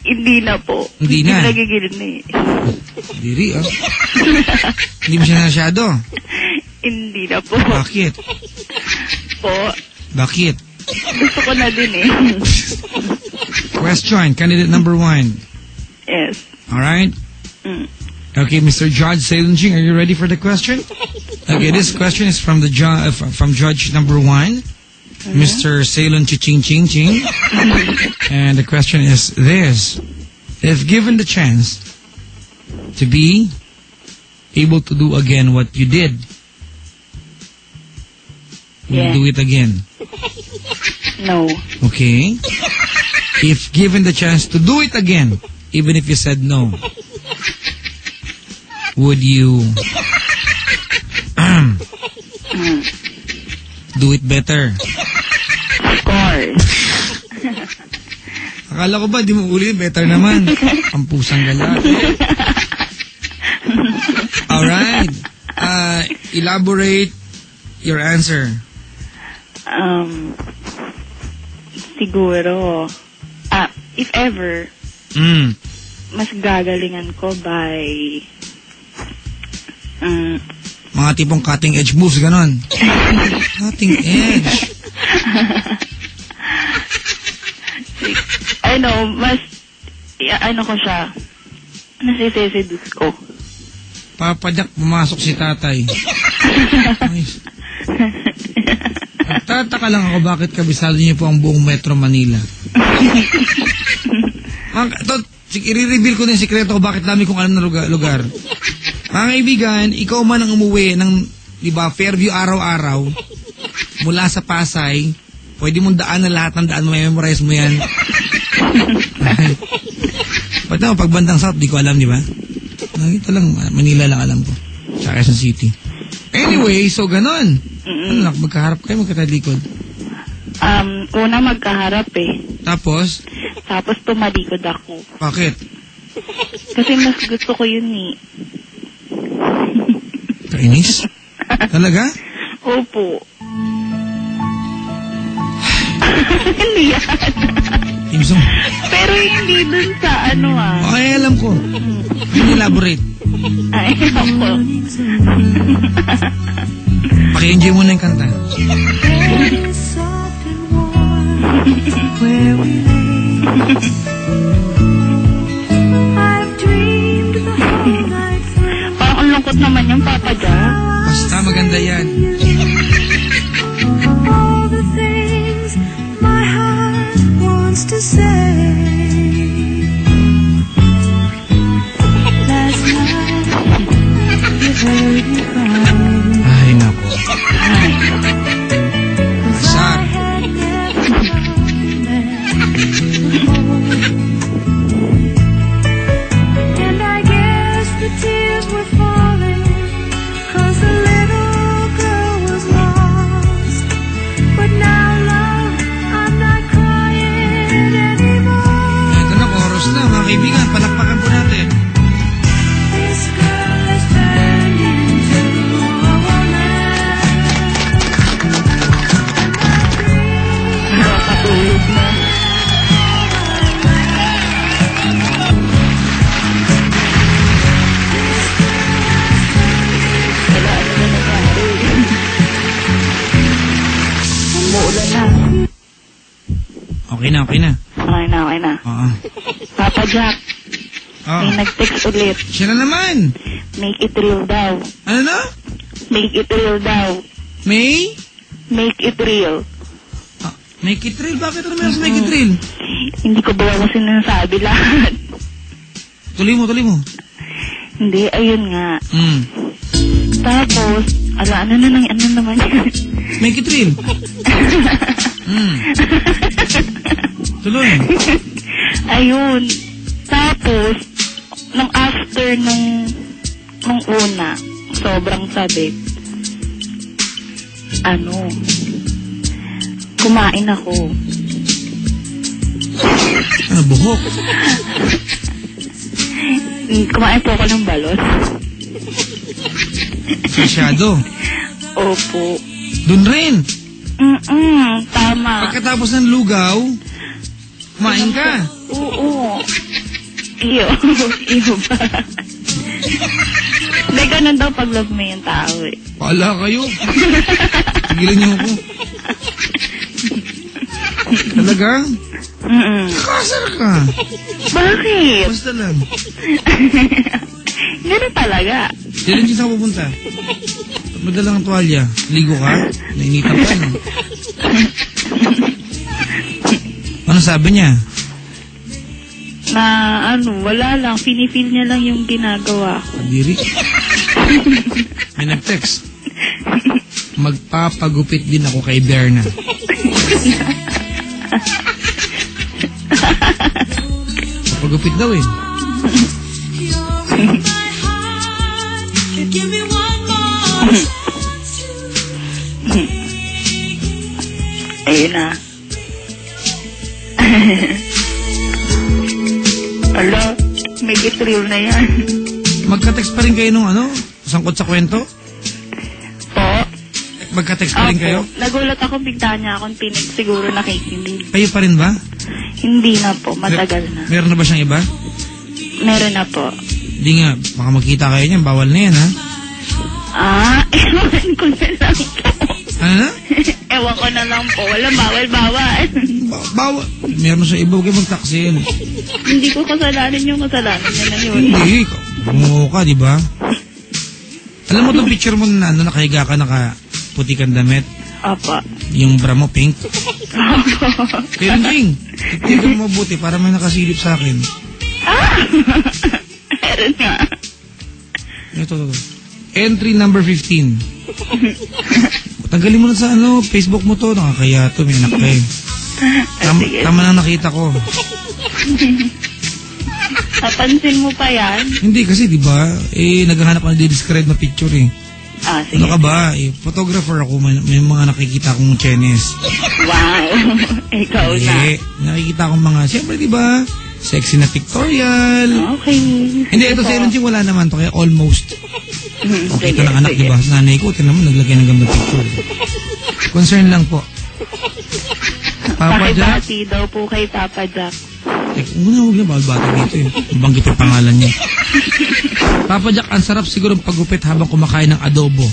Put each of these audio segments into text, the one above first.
Hindi na po. Hindi na? Nagigil na eh. Diri, oh. Hindi mo siya nasyado? Hindi na po. Bakit? Po. Bakit? Gusto ko na din eh. Question, candidate number 1. Yes. Alright? Okay, Mr. Judge Sailunjing, are you ready for the question? Okay, this question is from the from Judge number 1, Mr. Sailun Chiching Ching Ching. And the question is this: if given the chance to be able to do again what you did, will you do it again? No. Okay. If given the chance to do it again, even if you said no, would you do it better? Of course. Akala ko ba, di mo uli, better naman. Ang pusang galat. Alright. Elaborate your answer. Siguro, if ever, mas gagalingan ko by mga tipong cutting edge moves, ganon. Cutting edge. mas ko siya, nasiseduce ko. Papadak, pumasok si tatay. Nice. Nagtataka lang ako bakit kabisado niyo po ang buong Metro Manila. I-reveal ko na yung sikreto ko bakit dami kong alam na lugar. Mga kaibigan, ikaw man ang umuwi ng, di ba, Fairview araw-araw, mula sa Pasay, pwede mong daan na lahat ng daan, memorize mo yan. Pati mo, pag bandang South, di ko alam, di ba? Nakita lang, Manila lang alam ko. Sa Quezon City. Anyway, so ganon. Ano, magkaharap kayo, magkatalikod? Una magkaharap eh. Tapos? Tapos tumalikod ako. Bakit? Kasi mas gusto ko yun eh. Kainis? Talaga? Opo. Hindi yan. Imsong? Pero hindi dun sa Okay, alam ko. Elaborate. Ay, ako. Paki-enjoy mo na yung kanta. Parang ang lungkot naman yung Papa Jack. Basta maganda yan. All the things my heart wants to say. Last night you heard me cry. Ay, nako. Sad. And I guess the tears were falling, 'cause the little girl was lost. But now, love, I'm not crying anymore. Ito na, chorus na. Mga kaibigan, palakpakan po natin. This girl has turned into a woman. Nakatulog na. Wala na nangyari. Umuulan na. Okay na, okay na. Okay na. Oo. Papa Jack, Oo. may nag-text ulit. Siya na naman. Make it real daw. Ano na? Make it real daw. May? Make it real. Make it real? Bakit ano meron sa make it real? Hindi ko ba ako sinasabi lahat? Tuloy mo. Hindi, ayun nga. Tapos, ano naman yun? Make it real. Tuloy. Ayun. Tapos, nung after nung una, sobrang sabik. Kumain ako. Ano, buhok? Kumain po ako ng balot. Masyado. Opo. Doon rin. Tama. Pagkatapos ng lugaw, kumain ka. Oo. Iyo. Iyo ba? Hindi, ganun daw pag love mo yung tao eh. Pala kayo. Tigilan niyo ako. Talaga? Kasar ka. Bakit? Basta lang. Ganun talaga. Sino dyan saan pupunta? Madala ng tuwalya. Ligo ka? Nainitan ka, no? Ano sabi niya? Na wala lang. Pinifeel niya lang yung ginagawa ko. Kadiri. May nag-text. Magpapagupit din ako kay Berna. Pagupit daw eh. Ayun na. Ala, may gitril na yan. Magka-text pa rin kayo nung sangkot sa kwento? Po? Magka-text pa rin kayo? Nagulat ako, bigla niya akong tinig. Siguro nakikinig. Kayo pa rin ba? Hindi na po, matagal na. Meron na ba siyang iba? Meron na po. Hindi nga, baka magkita kayo niyan, bawal na yan, ha? Ewan ko na lang po. Ano na? Ewan ko na lang po. Walang bawal. Bawal. Meron siya iba, huwag kayo magtaksil. Hindi ko kasalanan yung kasalanan niya na yun. Hindi, bungo ka, di ba? Alam mo itong picture mo na nakahiga ka, nakaputi kang damit? Apa. Yung bra mo, pink? Kaya Jing, itigan mo mabuti para may nakasilip sa akin. Meron nga. Ito. Entry number 15. Tanggalin mo na sa Facebook mo to. Nakakaya to, may anak ka eh. Tama na nakita ko. Napansin mo pa yan? Hindi kasi, di ba? Naghahanap ako ng describe na picture eh. Sige. Ano ka ba? Photographer ako. May mga nakikita akong chenes. Wow. Ikaw na. Nakikita akong mga, siyempre di ba? Sexy na pictorial. Okay. Hindi, ito sa Elon wala naman to. Kaya almost. Kita ng anak, di ba? Sa nanay ko, tinan mo, naglagay ng ganda picture. Concern lang po. Papa Jack? Pakibati daw po kay Papa Jack. Huwag na, bawal bata dito eh. Banggit yung pangalan niya. Papa Jack, ang sarap siguro pagupit habang kumakain ng adobo.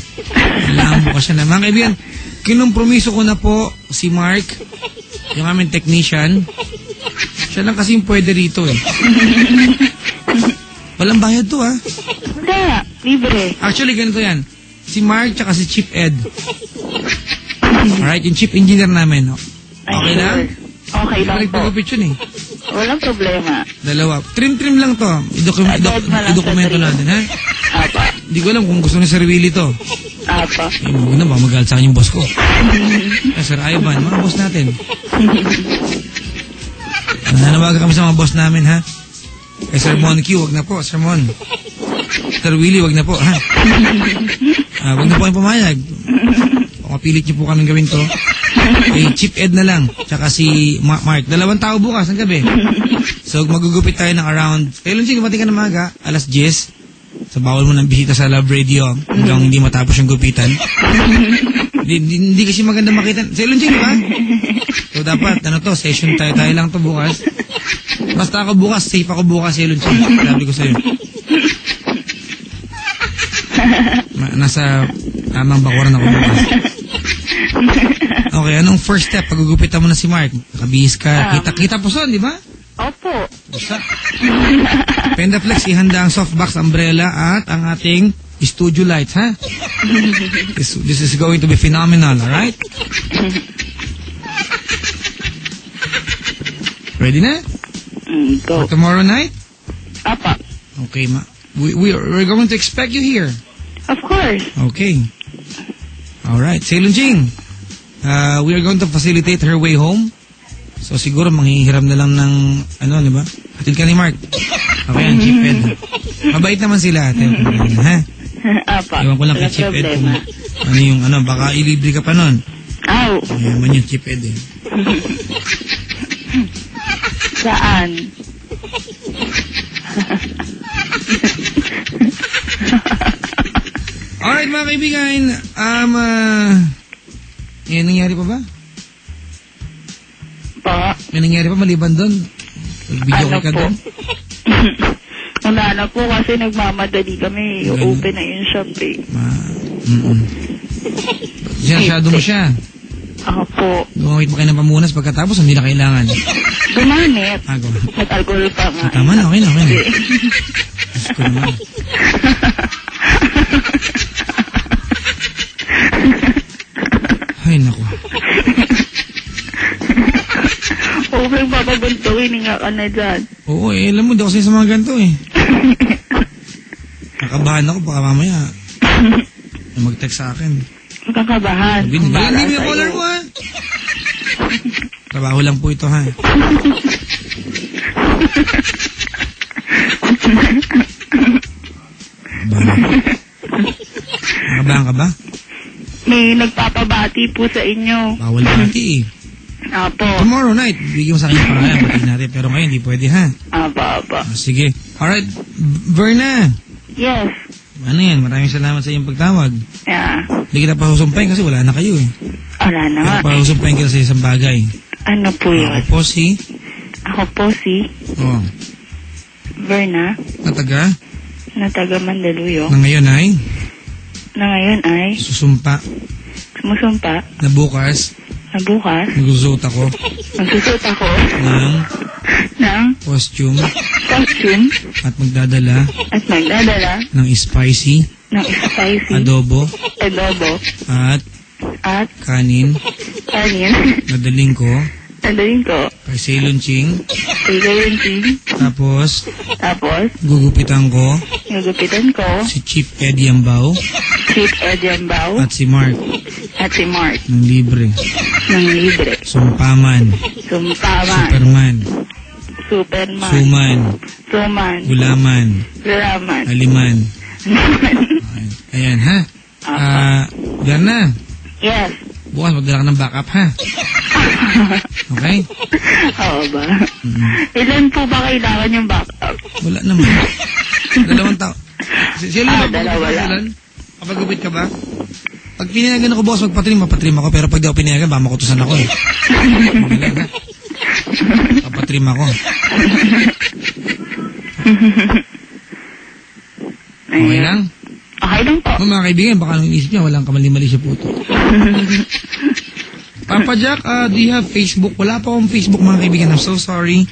Lambo ka siya na. Mga kaibigan, kinumpromiso ko na po si Mark, yung aming technician. Siya lang kasi yung pwede rito eh. Walang bayad to ha. Wala, libre. Actually, ganito yan. Si Mark tsaka si Chief Ed. Alright, yung chief engineer namin. Okay lang? Okay lang po. Nagpagupit yun eh. Walang problema. Dalawa. Trim-trim lang to. Idokumento natin, ha? Apa. Hindi ko alam kung gusto ni Sir Willie to. Apa. Huwag na ba, magalit sa akin yung boss ko. Sir Ivan, mga boss natin. Nanawagan kami sa mga boss namin, ha? Kay Sir Mon Q, wag na po, Sir Mon. Sir Willie, wag na po, ha? Wag na po kayong pumayag. Mapilit niyo po kaming gawin to. Kay Chief Ed na lang. Tsaka si Mark. 2 tao bukas ng gabi. So magugupit tayo ng around, kailan siya dumating ka na maga? 10:00. So bawal mo ng bisita sa Love Radio hanggang hindi matapos yung gupitan. Hindi kasi maganda makita. Sa Elon Ching, di ba? So dapat, session tayo lang to bukas. Basta ako bukas, safe ako bukas sa Elon Ching. Sabi ko sa'yo. Nasa tamang bakuran ako bukas. Okay, anong first step? Pagugupitan mo na si Mark. Nakabihis ka. Kita po son, di ba? Opo. Basta. Pendaflex, ihanda ang softbox umbrella at ang ating studio lights, ha? This is going to be phenomenal, alright? Ready na? Go. For tomorrow night? Apa. Okay, we're going to expect you here. Of course. Okay. Alright, Sailon Jing. We are going to facilitate her way home. So siguro manghihiram na lang ng di ba? Hatid ka ni Mark. Okay, ang Chief Ed. Mabait naman sila, ate. Ha? Apa. Iwan ko lang kay Chief Ed kung baka ilibre ka pa nun. Aw. Yaman yung Chief Ed eh. Saan? Alright mga kaibigan, may nangyari pa ba? Pa? May nangyari pa maliban doon? Video Ano ka po? doon? Wala na po kasi nagmamadali kami. Open na yung shop eh. Masyado mo siya. Ako po. Gumamit mo kayo ng pamunas pagkatapos, hindi na kailangan. Gumamit. Gumamit. Nag-alcohol pa nga. Tama na, okay na. Diyos ko naman. Ay, naku. Okay, papaguntuin nga ka na dyan. Oo, alam mo, di ako sa mga ganito eh. Nakabahan ako, baka mamaya mag-text sa akin. Kakabahan. Hindi mo yung caller mo ha. Trabaho lang po ito ha. Nakabahan ka ba? May nagpapabati po sa inyo. Bawal bati eh. Apo. Tomorrow night, bigyan mo sa akin yung pangalan, batiin natin. Pero ngayon, hindi pwede ha. Apo. Sige. Alright, Verna. Yes. Ano yan? Maraming salamat sa iyong pagtawag. Yeah. Hindi kita pahusumpahin kasi wala na kayo eh. Wala na nga. Pero pahusumpahin kita sa isang bagay. Ano po yun? Ako po si... Oh. Verna. Na taga Mandaluyong. Na ngayon ay... Sumusumpa. Na bukas... Magsusot ako. Ng costume. At magdadala. Ng spicy. Adobo. At kanin. Nadaling ko. Kay Ceylon Ching. Tapos. Gugupitan ko. Si Chief Eddie Ambao. At si Mark. Ng libre. Sumpaman. Superman. Suman. Gulaman. Aliman. Ayan ha. Verna. Yes. Bukas magdala ka ng backup ha. Okay? Oo ba? Ilan po ba kailangan yung backup? Wala naman. 2 tao. Sila ba dalawa lang. Kapag gupit ka ba? Pag pinayagan ako bukas magpatrim ako. Pero pag di ako pinayagan, baka makutusan ako eh. Papatrim ako. Okay lang? Okay lang po. Mga kaibigan, baka nung inisip niya, walang kamali-mali siya po ito. Papa Jack, do you have Facebook? Wala pa akong Facebook mga kaibigan. I'm so sorry.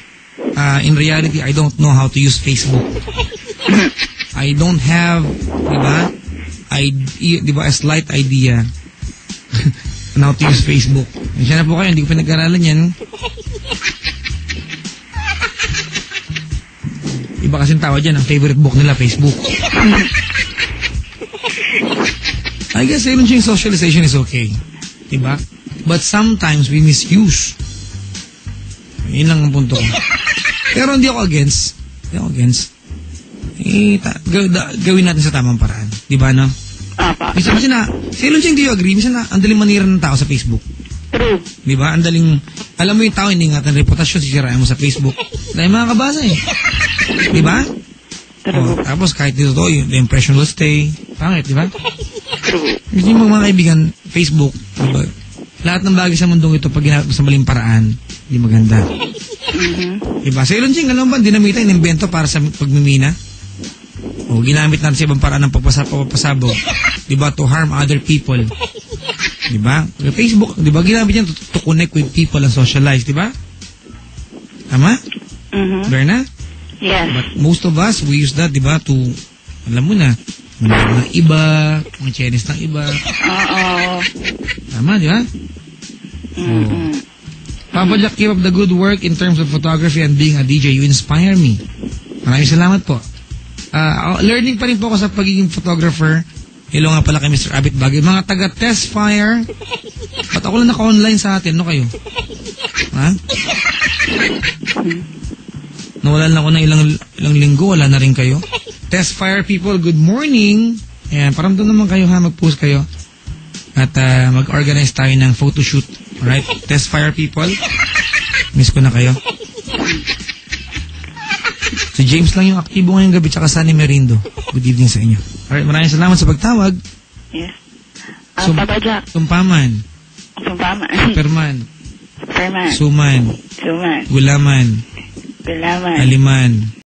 In reality, I don't know how to use Facebook. I don't have, a slight idea on how to use Facebook. Siya na po kayo, hindi ko pinag-aralan yan. Iba kasing tawad yan, ang favorite book nila, Facebook. I guess socialization is okay. Diba? But sometimes we misuse. Yun lang ang punto ko. Pero hindi ako against. Gawin natin sa tamang paraan. Diba, no? Minsan kasi Ceylon Ching, do you agree? Minsan ang daling manira ng tao sa Facebook. True. Diba? Ang daling, alam mo yung tao, hindi nga ng reputasyon, sisirain mo sa Facebook. Dahil mga kabasa eh. Diba? True. Tapos kahit dito to, the impression will stay. Pangit, diba? True. Yung mga kaibigan, Facebook, diba? Lahat ng bagay sa mundong ito, pag ginagawa sa maling paraan, hindi maganda. Diba? Ceylon Ching, alam mo ba, dinamita, inimbento para sa pagmimina? O, ginamit natin sa ibang paraan ng pagpapasabog. Diba? To harm other people. Diba? Facebook, diba? Ginamit yan to connect with people and socialize. Diba? Tama? Berna? Yes. But most of us, we use that, diba? To, alam mo na, mga iba, mga Chinese ng iba. Oo. Tama, diba? Papa Jack, keep up the good work in terms of photography and being a DJ. You inspire me. Maraming salamat po. Learning pa rin po ako sa pagiging photographer. Hello nga pala kay Mr. Abit Bagay. Mga taga Testfire. Ba't ako lang naka-online sa atin? No kayo? Ha? Nawalan ako ng ilang linggo. Wala na rin kayo. Testfire people, good morning. Ayan, paramdam naman kayo ha. Mag-post kayo. At mag-organize tayo ng photoshoot. Alright? Testfire people. Miss ko na kayo. Si James lang yung aktibo ngayong gabi tsaka Sunny Merindo. Good evening sa inyo. Alright, maraming salamat sa pagtawag. Yes. Papa Jack. Sumpaman. Superman. Suman. Gulaman. Aliman.